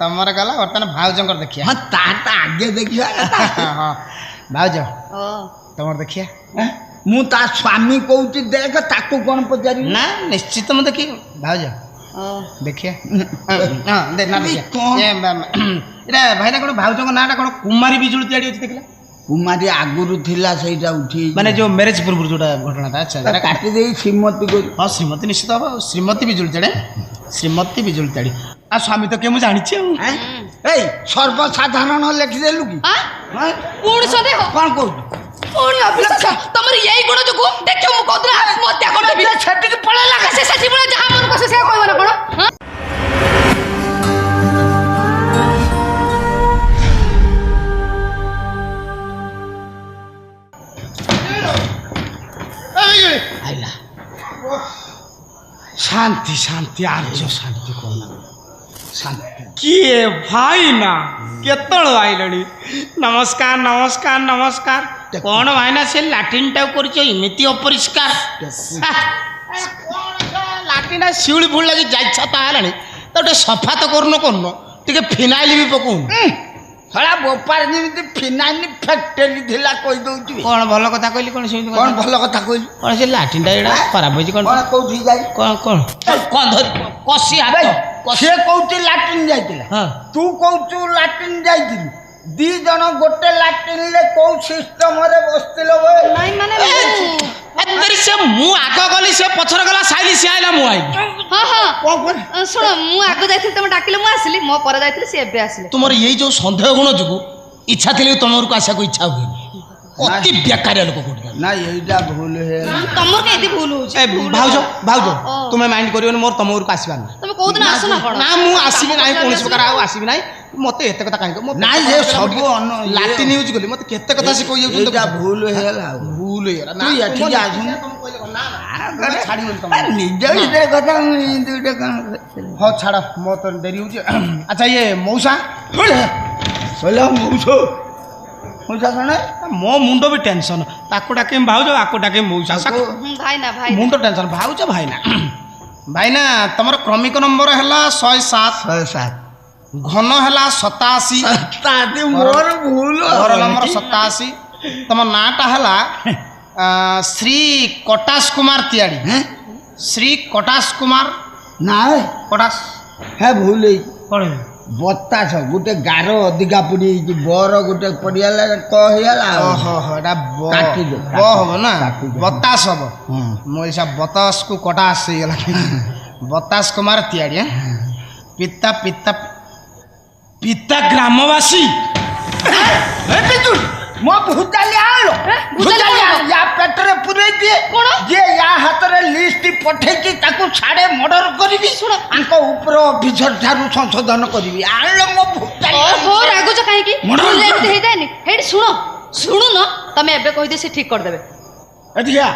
ତମର ଗଲା ବର୍ତ୍ତମାନ ଭାଉଜଙ୍କର ଦେଖିଆ। ହଁ ତା ଆଗେ ଦେଖିବା ହଁ ଭାଉଜ ତମର ଦେଖିଆ। ମୁଁ ତା ସ୍ୱାମୀ କହୁଛି ଦେଖ ତାକୁ କଣ ପଚାରିବି? ନା ନିଶ୍ଚିତ ମୁଁ ଦେଖିବି ଭାଉଜ ଦେଖିଆ। ଏଇଟା ଭାଇନା କଣ ଭାଉଜଙ୍କ ନାଁଟା କଣ କୁମାରୀ ବିଜୁଳି ତିଆଡ଼ି ଅଛି ଦେଖିଲା? କୁମାରୀ ଆଗରୁ ଥିଲା ସେଇଟା ଉଠି ମାନେ ଯୋଉ ମ୍ୟାରେଜ ପୂର୍ବରୁ ଯୋଉଟା ଘଟଣାଟା। ଆଚ୍ଛା କାଟି ଦେଇ ଶ୍ରୀମତୀ ହଁ ଶ୍ରୀମତୀ ନିଶ୍ଚିତ ହବ। ଶ୍ରୀମତୀ ବିଜୁଳି ତାଡ଼େ ଶ୍ରୀମତୀ ବିଜୁଳି ତାଡ଼ି ଆଉ ସ୍ୱାମୀ ତ କିଏ ମୁଁ ଜାଣିଛି ଆଉ। ଏଇ ସର୍ବସାଧାରଣ ଲେଖିଦେଲୁ କି? ପୁଣି ସନ୍ଦେହ କଣ କହୁଛୁ? ପୁଣି ଅବିଶ୍ୱାସ ତମର ଏଇ ଗୁଣ ଯୋଗୁ ଦେଖିବ ମୁଁ କହୁଥିଲି ଆତ୍ମହତ୍ୟା କରିଦେବି। ସେଠିକି ପଳେଇଲା ସେ ଜୀବନ ଯାହା ମନକୁ ଆସେ ସେୟା କହିବ ନା କଣ? शांति शांति आज शांति कौन शांति किए भाई ना केतल आइलणी नमस्कार नमस्कार नमस्कार कौन भाईना से लाट्रिन टाइप करमिति अपरिष्कार लाट्रिन शिउली भूल लगी जाता है तो सफा तो करन टे फिनाइल भी पकऊ हला बोपार जेमिति फिनाइल फैक्ट्री थिला कहि दउची। कौन भल कथा कहली कौन सेमिति कौन भल कथा कहली कौन से लाट्रिन टा एडा खराब होई कौन कोठी जाई कौन कौन कौन धर कसी हाथ से कहउची लाट्रिन जाइतिला। हां तू कहउचू लाट्रिन जाइतिली दी जण गोटे लाट्रिन ले को सिस्टम रे बसतिलो बे नहीं माने तेरी से मु आग गली से पछर गला साइली से आइला मु आई। हां हां सुनो मु आगो जाइथिल तमे डाकिले मु आसिली मो पर जाइथिल से एबे आसिले। तुमर यही जो संदेह गुण जुगु इच्छा थिले तुमर को आशा को इच्छा हुई अति बेकारिया लोक कोठी ना एइटा भूल हे तमर के एति भूल होछ। ए भाउजो भाउजो तुमे माइंड करियो मोर तमर को आसीबा ना तमे कोउ दिन आसो ना कोन ना मु आसीबी नाही कोनसी प्रकार आ आसीबी नाही मते एते कथा काहे ना जे सब लाटी न्यूज गली मते केते कथा से कहि जाउ एइटा भूल हेला भूल हेला तू एठी आजु तुम कहले ना ना छाडी बोल तुम निजे निजे कथा दुटा कान हो छाड़ मो तो देरी हो। अच्छा ये मौसा बोला मौसो मौसा कने मो मुंडो भी टेंशन ताको डाके भाउजो आको डाके मौसा भाई ना भाई मुंडो टेंशन भाउजो भाईना भाईना तमर क्रमिक नंबर हैला 107 घन हैला 87 ताते मोर भूल घर नंबर 87 तम नाटा हैला श्री कटास कुमार तियाड़ी श्री कटास कुमार ना कटास है भूल कौन बतास गोटे गार अधिका पड़ी बर गोटे पड़ियाला कहला ओहो एटा काटी दो ब हो ना बतास हो मोर हिसाब बतास को कटास से गला बतास कुमार तियाड़ी पिता पिता पिता ग्रामवासी मो भूताली आलो भूताली या पेटरे पुरे दिए कोन जे या हाथ रे लिस्ट पठे की ताकू छाड़े मर्डर करबी सुन आंको ऊपर ऑफिसर थारु संशोधन करबी आलो मो भूताली ओहो रागुच काहे की लेट दे देनी हेड सुनो सुनु न तमे एबे कहि दे से ठीक कर देबे एथिया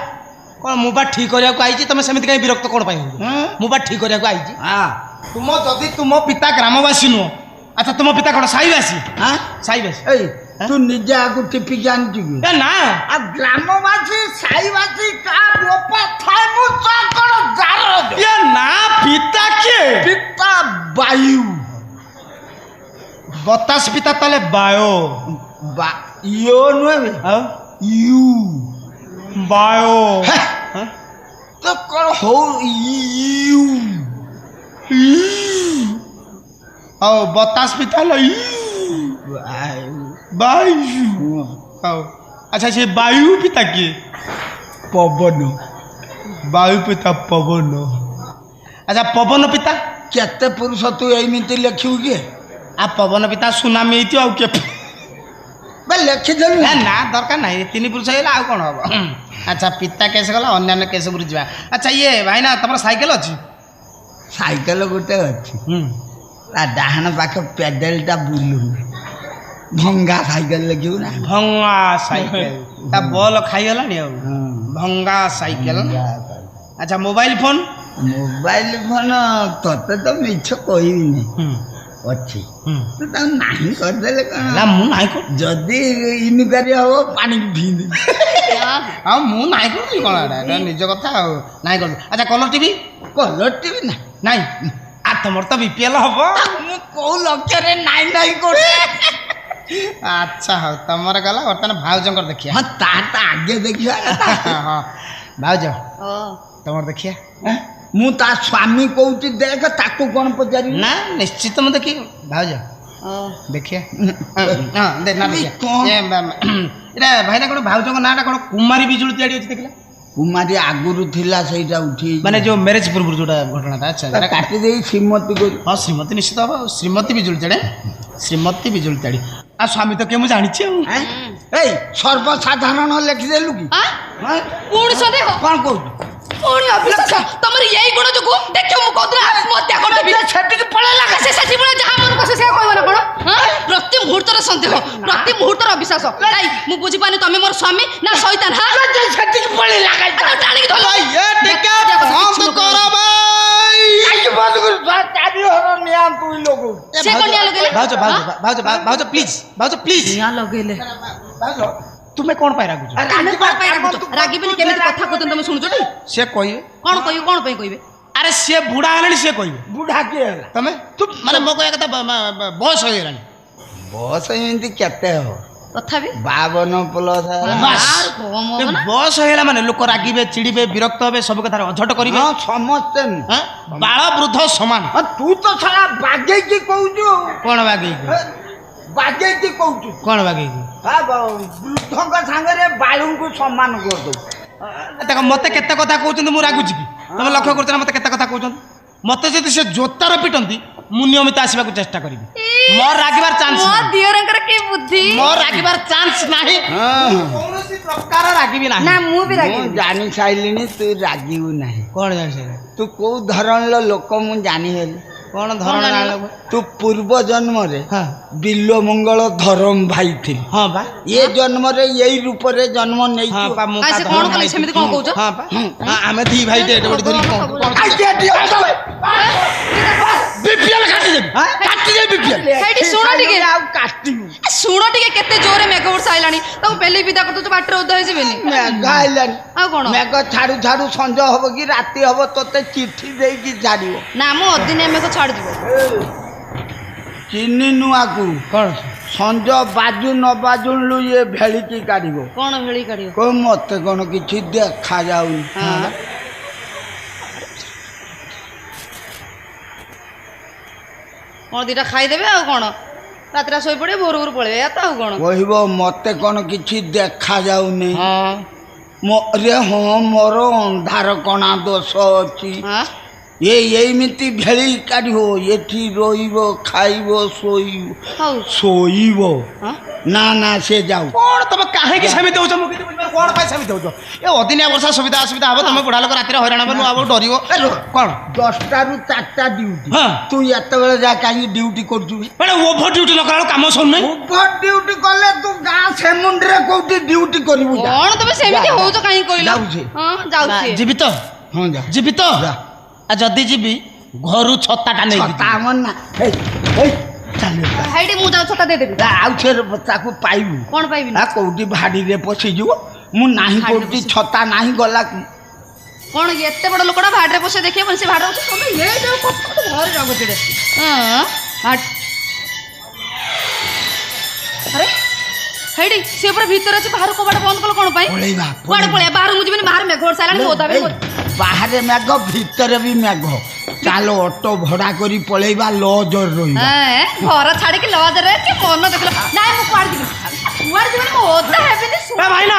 कौन मुबा ठीक करिया को आइची तमे समिति काई विरक्त कोन पाई मुबा ठीक करिया को आइची हां तुम जदि तुम पिता ग्रामवासी नो अच्छा तुम पिता कोन साईवासी हां साईवासी ए तू निजे आगु टिपी जानती की ए ना आ ग्रामवासी साईवासी का बोपा थाय मु चाकर जार ये ना पिता के पिता वायु बतास पिता तले बायो बा यो नुए हां यू बायो तो कर हो यू औ बतास पिता ले वायु अच्छा से वायु पिता के पवन वायु पिता पवन अच्छा पवन पिता केते पुरुष तू एमिति लिखिउ के आ पवन पिता सुनामी थी आउ के बे लिखि देलु ना दरकार नहीं तीन पुरुष है आउ कौन हम अच्छा पिता केस गला अन्य केस गुरु जा। अच्छा ये भाईना तुम साइकेल अच्छी साइकेल गोटे अच्छी ता डाहन पाख पेडलटा बुलु भंगा साइकेल लगिउ ना भंगा साइकेल ता बॉल खाई गला नि भंगा साइकेल। अच्छा मोबाइल फोन तते तो मिछ कहबिनी अच्छी तो ता नाही कर देले ना मु नाही को जदी इनक्वारी हो पानी भीन हां मु नाही को कोन निज कथा नाही कर। अच्छा कलर टीवी ना नहीं ଆ ତମର ତ ବିପିଏଲ ହବ। ମୁଁ କୋଉ ଲକ୍ଷ୍ୟରେ ନାଇଁ ନାଇଁ କରୁଛି। ଆଚ୍ଛା ହଉ ତମର ଗଲା ବର୍ତ୍ତମାନ ଭାଉଜଙ୍କର ଦେଖିବା। ହଁ ତା ଆଗେ ଦେଖିବା କଥା। ହଁ ଭାଉଜ ଓ ତମର ଦେଖିବା। ମୁଁ ତା ସ୍ୱାମୀ କହୁଛି ଦେଖ ତାକୁ କଣ ପଚାରିବି? ନା ନିଶ୍ଚିତ ମୁଁ ଦେଖିବି ଭାଉଜ ଓ ଦେଖିବା। ହଁ ଦେ ନା ଦେଖିବା। କଣ? ଏଇଟା ଭାଇନା କ'ଣ ଭାଉଜଙ୍କ ନାଁଟା କ'ଣ କୁମାରୀ ବିଜୁଳି ତିଆରି ଅଛି ଦେଖିଲା? କୁମାରୀ ଆଗରୁ ଥିଲା ସେଇଟା ଉଠି ମାନେ ଯୋଉ ମ୍ୟାରେଜ ପୂର୍ବରୁ ଯୋଉଟା ଘଟଣାଟା। ଆଚ୍ଛା କାଟି ଦେଇ ଶ୍ରୀମତୀ କରୁ। ହଁ ଶ୍ରୀମତୀ ନିଶ୍ଚିତ ହବ। ଶ୍ରୀମତୀ ବିଜୁଳି ତେଡ଼େ ଶ୍ରୀମତୀ ବିଜୁଳି ତେଡ଼ି। ଆଉ ସ୍ୱାମୀ ତ କିଏ ମୁଁ ଜାଣିଛି ଆଉ। ଏଇ ସର୍ବସାଧାରଣ ଲେଖିଦେଲୁ କି? ପୁଣି ସନ୍ଦେହ କଣ କହୁଛୁ? ପୁଣି ଅବିଶ୍ୱାସ ତମର ଏଇ ଗୁଣ ଯୋଗୁ ଦେଖିବ ମୁଁ କହୁଥିଲି ଆତ୍ମହତ୍ୟା କରିଦେବି। ସେଠିକି ପଳେଇଲା ସେ ସେଠି ପୁଣି ଯାହା ମନକୁ ଆସେ ସେୟା କହିବ ନା କଣ? ପ୍ରତି ମୁହୂର୍ତ୍ତର ସନ୍ଦେହ, ପ୍ରତି ମୁହୂର୍ତ୍ତର ଅବିଶ୍ୱାସ। ନାଇଁ ମୁଁ ବୁଝିପାରୁନି ତମେ ମୋର ସ୍ୱାମୀ ନା ଶଇତାନ। ସେଠିକି ପଳେଇଲା ଟାଣିକି ଧର। ସେ କଣ ନିଆଁ ଲଗେଇଲେ? ଭାଉଜ ପ୍ଲିଜ ଭାଉଜ ପ୍ଲିଜ। ନିଆଁ ଲଗେଇଲେ ଭାଉଜ ତୁମେ କ'ଣ ପାଇଁ ରାଗୁଛ? ତମେ କଣ ପାଇଁ ରାଗୁଛ? ରାଗିବେନି କେମିତି କଥା କହୁଛନ୍ତି ତମେ ଶୁଣୁଛ ଟି? ସେ କହିବେ। କଣ କହିବେ? କଣ ପାଇଁ କହିବେ? ଆରେ ସିଏ ବୁଢ଼ା ହେଲାଣି ସିଏ କହିବେ। ବୁଢା କିଏ ହେଲା? ତମେ ମାନେ ମୋ କହିବା କଥା ବୟସ ହେଇଗଲାଣି। ବୟସ ଏମିତି କେତେ ହବ? ତଥାପି 52 ପ୍ଲସ୍। ବୟସ ହେଇଗଲା ମାନେ ଲୋକ ରାଗିବେ, ଚିଡ଼ିବେ, ବିରକ୍ତ ହେବେ, ସବୁ କଥାରେ ଅଝଟ କରିବେ। ହଁ ସମସ୍ତେ ନୁହଁ। ବାଳ ବୃଦ୍ଧ ସମାନ। ତୁ ତ ସାରା ବାଗେଇକି କହୁଛୁ। କ'ଣ ବାଗେଇକି? ବାଗେଇକି କହୁଛୁ। କ'ଣ ବାଗେଇକି? ବୃଦ୍ଧଙ୍କ ସାଙ୍ଗରେ ବାଳୁଙ୍କୁ ସମାନ କରିଦଉ। ଦେଖ ମତେ କେତେ କଥା କହୁଛନ୍ତି, ମୁଁ ରାଗୁଛି କି? ତମେ ଲକ୍ଷ୍ୟ କରୁଛ ନା ମତେ କେତେ କଥା କହୁଛନ୍ତି? ମତେ ଯଦି ସେ ଜୋତାର ପିଟନ୍ତି ମୁଁ ନିୟମିତ ଆସିବାକୁ ଚେଷ୍ଟା କରିବି। ମୋର ରାଗିବାର ଚାନ୍ସ ମୋ ଦିଅରଙ୍କର କି ବୁଦ୍ଧି। ମୋର ରାଗିବାର ଚାନ୍ସ ନାହିଁ। କୌଣସି ପ୍ରକାର ରାଗିବି ନାହିଁ। ନା ମୁଁ ବି ମୁଁ ରାଗିବି। ଜାଣି ସାରିଲିଣି ତୁ ରାଗିବୁ ନାହିଁ। କ'ଣ ଜାଣିଛ? ତୁ କୋଉ ଧରଣର ଲୋକ ମୁଁ ଜାଣିହେଲି। କ'ଣ ଧରଣ ଜାଣିଲ? ତୁ ପୂର୍ବ ଜନ୍ମରେ ହଁ ବିଲ ମଙ୍ଗଳ ଧରମ ଭାଇ ଥିଲୁ। ହଁ ବା ଏ ଜନ୍ମରେ ଏଇ ରୂପରେ ଜନ୍ମ ନେଇଛୁ। ହଁ ପା ମୁଁ କାଇଁ ସେ କଣ କଲେ ସେମିତି କଣ କହୁଛ? ହଁ ପା ଆମେ ଦି ଭାଇ ଏଠି ଗୋଟେ ଧରି ବିପିଏଲ କାଟିଦେବି ବିପିଏଲ। ସେଇଠି ଶୁଣ ଟିକେ। ଆଉ କାଟିବୁ। ଶୁଣ ଟିକେ କେତେ ଜୋରେ ମେଘ ବର୍ଷା ଆଇଲାଣି। ତାକୁ ପେଲି ବିଦା କରିଦଉଛୁ ବାଟରେ ଓଦା ହେଇଯିବେନି। ମେଘ ଆଇଲାଣି। ଆଉ କଣ? ମେଘ ଛାଡୁ ଛାଡୁ ସଞ୍ଜ ହବ କି ରାତି ହବ ତତେ ଚିଠି ଦେଇକି ଛାଡିବ। ନା ମୁଁ ଅଦିନିଆ ମେଘ ଛାଡିଯିବ। ଚିନି ନୂଆକୁ କ'ଣ ସଞ୍ଜ ବାଜୁ ନ ବାଜୁଲୁ ଇଏ ଭେଳିକି କାଢିବ। କଣ ଭେଳି କାଢିବ? କହ ମତେ କଣ କିଛି ଦେଖା ଯାଉନି। କଣ ଦିଟା ଖାଇଦେବେ ଆଉ କଣ? ରାତିରେ ଶୋଇପଡିବେ, ଭୋରୁ ଭୋରୁ ପଳେଇବେ। ଏତ ଆଉ କଣ? କହିବ ମତେ କଣ କିଛି ଦେଖା ଯାଉନି। ହଁ ରେ ହଁ ମୋର ଅନ୍ଧାର କଣା ଦୋଷ ଅଛି। ଏଇମିତି ଭେଳି କାଢିବ। ଏଠି ରହିବ, ଖାଇବ, ଶୋଇବ। ହଉ ଶୋଇବ ନା ନା ସେ ଯାଉ। କ'ଣ ତମେ କାହିଁକି ସେମିତି ହଉଛ? ମୁଁ କିଛି ବୁଝିପାରୁନି କ'ଣ ପାଇଁ ସେମିତି ହଉଛ? ଏ ଅଦିନିଆ ବର୍ଷା ସୁବିଧା ଅସୁବିଧା ହବ, ତମେ ବୁଢ଼ା ଲୋକ ରାତିରେ ହଇରାଣ ହବ, ନୂଆ ବୋହୂ ଡରିବ। କ'ଣ 10ଟାରୁ 4ଟା ଡ୍ୟୁଟି। ହଁ ତୁ ଏତେବେଳେ ଯା କାହିଁକି ଡ୍ୟୁଟି କରୁଛୁ? ମାନେ ଓଭର ଡ୍ୟୁଟି ନ କଲା ବେଳକୁ କାମ ସରୁନି। ଓଭର ଡ୍ୟୁଟି କଲେ ତୁ ଗାଁ ସେମୁଣ୍ଡରେ କୋଉଠି ଡ୍ୟୁଟି କରିବୁ? କଣ ତମେ ସେମିତି ହଉଛ କାହିଁ କହିଲ? ଯାଉଛି। ହଁ ଯାଉଛି। ଯିବି ତ? ହଁ ଯା। ଯିବି ତ? ଆଉ ଯଦି ଯିବି ଘରୁ ଛତାଟା ନେଇକି ଛତା ଆମର ନା। ହେଇଟି ମୁଁ ଯାଉ ଛତା ଦେଇଦେବି। ଆଉ ତାକୁ ପାଇବୁ କଣ ପାଇବି? କୋଉଠି ଭାଡିରେ ପଶିଯିବ। ମୁଁ ନାହିଁ କରୁଛି, ଛତା ନାହିଁ ଗଲା। କଣ ଏତେ ବଡ ଲୋକଟା ଭାଡରେ ପଶି ଦେଖିବନି? ସେ ଭାଡରେ ବସେ ତମେ ଏ ଯୋଉ ଘରେ ରଗୁଛିରେ। ଆରେ ହେଇଟି ସେ ପୁରା ଭିତରେ ଅଛି, ବାହାରୁ କବାଟ ବନ୍ଦ କଲ କଣ ପାଇଁ? ପଳେଇବା। କୁଆଡେ ପଳେଇବା? ବାହାରୁ ମୁଁ ଯିବିନି। ବାହାରେ ମେଘ ବର୍ଷା ହେଲାଣି, ଓଦା ହେବି। ବାହାରେ ମେଘ, ଭିତରେ ବି ମେଘ। ଚାଲ ଅଟୋ ଭଡା କରି ପଳେଇବା, ଲଜରେ ରହିବା। ଘର ଛାଡିକି ଲଜରେ କି ମନ ଦେଖିଲ? ନାଇଁ ମୁଁ କୁଆଡେ ଯିବିନି। କୁଆଡେ ଯିବିନି? ମୁଁ ଓଦା ହେବିନି। ଭାଇନା